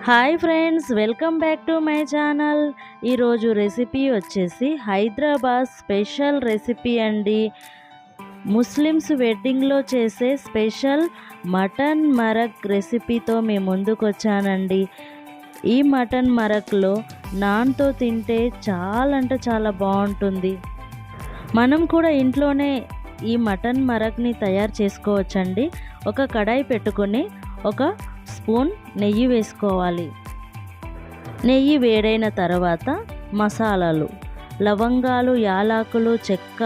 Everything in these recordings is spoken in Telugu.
Hi friends, welcome back to my channel. ఈరోజు రెసిపీ వచ్చేసి హైదరాబాద్ స్పెషల్ రెసిపీ అండి. ముస్లిమ్స్ వెడ్డింగ్లో చేసే స్పెషల్ మటన్ మరక్ రెసిపీతో మీ ముందుకు వచ్చానండి. ఈ మటన్ మరక్లో నాన్తో తింటే చాలా అంటే చాలా బాగుంటుంది. మనం కూడా ఇంట్లోనే ఈ మటన్ మరక్ని తయారు చేసుకోవచ్చండి. ఒక కడాయి పెట్టుకొని ఒక స్పూన్ నెయ్యి వేసుకోవాలి. నెయ్యి వేడైన తర్వాత మసాలాలు, లవంగాలు, యాలకులు, చెక్క,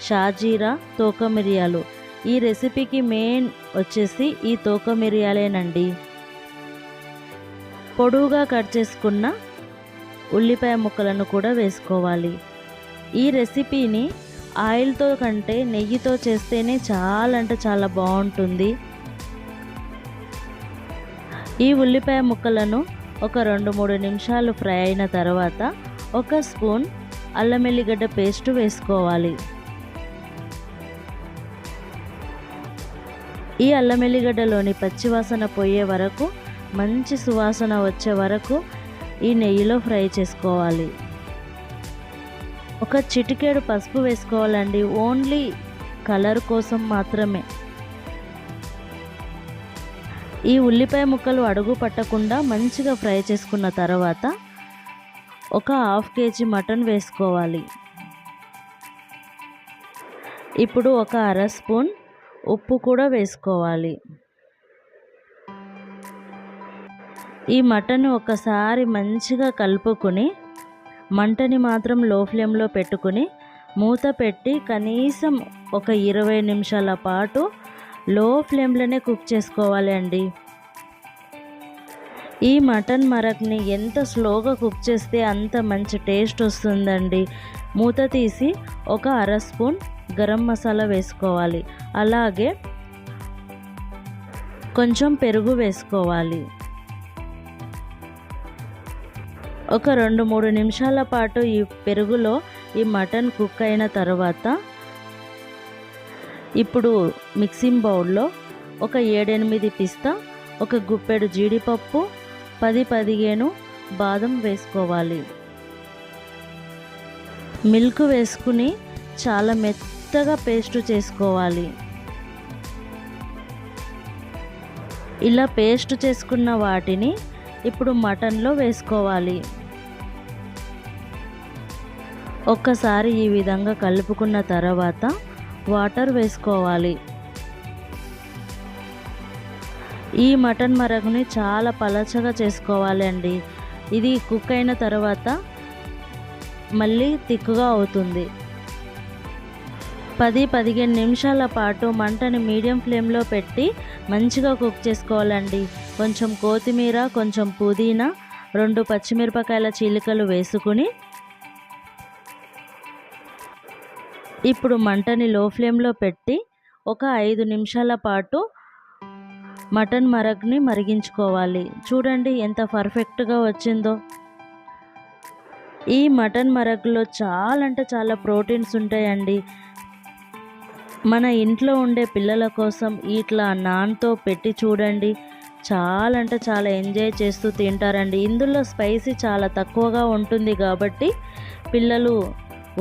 షాజీరా, తోక మిరియాలు. ఈ రెసిపీకి మెయిన్ వచ్చేసి ఈ తోక మిరియాలేనండి. పొడువుగా కట్ చేసుకున్న ఉల్లిపాయ ముక్కలను కూడా వేసుకోవాలి. ఈ రెసిపీని ఆయిల్తో కంటే నెయ్యితో చేస్తేనే చాలా అంటే చాలా బాగుంటుంది. ఈ ఉల్లిపాయ ముక్కలను ఒక 2-3 నిమిషాలు ఫ్రై అయిన తర్వాత ఒక స్పూన్ అల్లం ఎల్లిగడ్డ పేస్ట్ వేసుకోవాలి. ఈ అల్లం ఎల్లిగడ్డలోని పచ్చివాసన పోయే వరకు, మంచి సువాసన వచ్చే వరకు ఈ నెయ్యిలో ఫ్రై చేసుకోవాలి. ఒక చిటికెడు పసుపు వేసుకోవాలండి, ఓన్లీ కలర్ కోసం మాత్రమే. ఈ ఉల్లిపాయ ముక్కలు అడుగు పట్టకుండా మంచిగా ఫ్రై చేసుకున్న తర్వాత ఒక 1/2 కేజీ మటన్ వేసుకోవాలి. ఇప్పుడు ఒక 1/2 స్పూన్ ఉప్పు కూడా వేసుకోవాలి. ఈ మటన్ ఒకసారి మంచిగా కలుపుకొని మంటని మాత్రం లో ఫ్లేమ్లో పెట్టుకుని మూత పెట్టి కనీసం ఒక 20 నిమిషాల పాటు లో ఫ్లేమ్లోనే కుక్ చేసుకోవాలి అండి. ఈ మటన్ మరక్ని ఎంత స్లోగా కుక్ చేస్తే అంత మంచి టేస్ట్ వస్తుందండి. మూత తీసి ఒక 1/2 స్పూన్ గరం మసాలా వేసుకోవాలి. అలాగే కొంచెం పెరుగు వేసుకోవాలి. ఒక 2-3 నిమిషాల పాటు ఈ పెరుగులో ఈ మటన్ కుక్ అయిన తర్వాత ఇప్పుడు మిక్సింగ్ బౌల్లో ఒక 7-8 పిస్తా, ఒక గుప్పెడు జీడిపప్పు, 10-15 బాదం వేసుకోవాలి. మిల్క్ వేసుకుని చాలా మెత్తగా పేస్ట్ చేసుకోవాలి. ఇలా పేస్ట్ చేసుకున్న వాటిని ఇప్పుడు మటన్లో వేసుకోవాలి. ఒక్కసారి ఈ విధంగా కలుపుకున్న తర్వాత వాటర్ వేసుకోవాలి. ఈ మటన్ మరగ్ని చాలా పలచగా చేసుకోవాలి అండి. ఇది కుక్ అయిన తర్వాత మళ్ళీ తిక్కుగా అవుతుంది. 10-15 నిమిషాల పాటు మంటని మీడియం ఫ్లేమ్లో పెట్టి మంచిగా కుక్ చేసుకోవాలండి. కొంచెం కొత్తిమీర, కొంచెం పుదీనా, 2 పచ్చిమిరపకాయల చీలికలు వేసుకుని ఇప్పుడు మంటని లో ఫ్లేమ్లో పెట్టి ఒక 5 నిమిషాల పాటు మటన్ మరగ్ని మరిగించుకోవాలి. చూడండి ఎంత పర్ఫెక్ట్గా వచ్చిందో. ఈ మటన్ మరగ్లో చాలా అంటే చాలా ప్రోటీన్స్ ఉంటాయండి. మన ఇంట్లో ఉండే పిల్లల కోసం ఇట్లా నాన్తో పెట్టి చూడండి, చాలా అంటే చాలా ఎంజాయ్ చేస్తూ తింటారండి. ఇందులో స్పైసీ చాలా తక్కువగా ఉంటుంది కాబట్టి పిల్లలు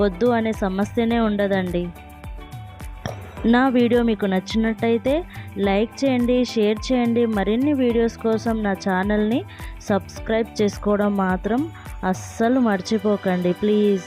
వద్దు అనే సమస్యనే ఉండదండి. నా వీడియో మీకు నచ్చినట్టయితే లైక్ చేయండి, షేర్ చేయండి. మరిన్ని వీడియోస్ కోసం నా ఛానల్ని సబ్స్క్రైబ్ చేసుకోవడం మాత్రం అస్సలు మర్చిపోకండి ప్లీజ్.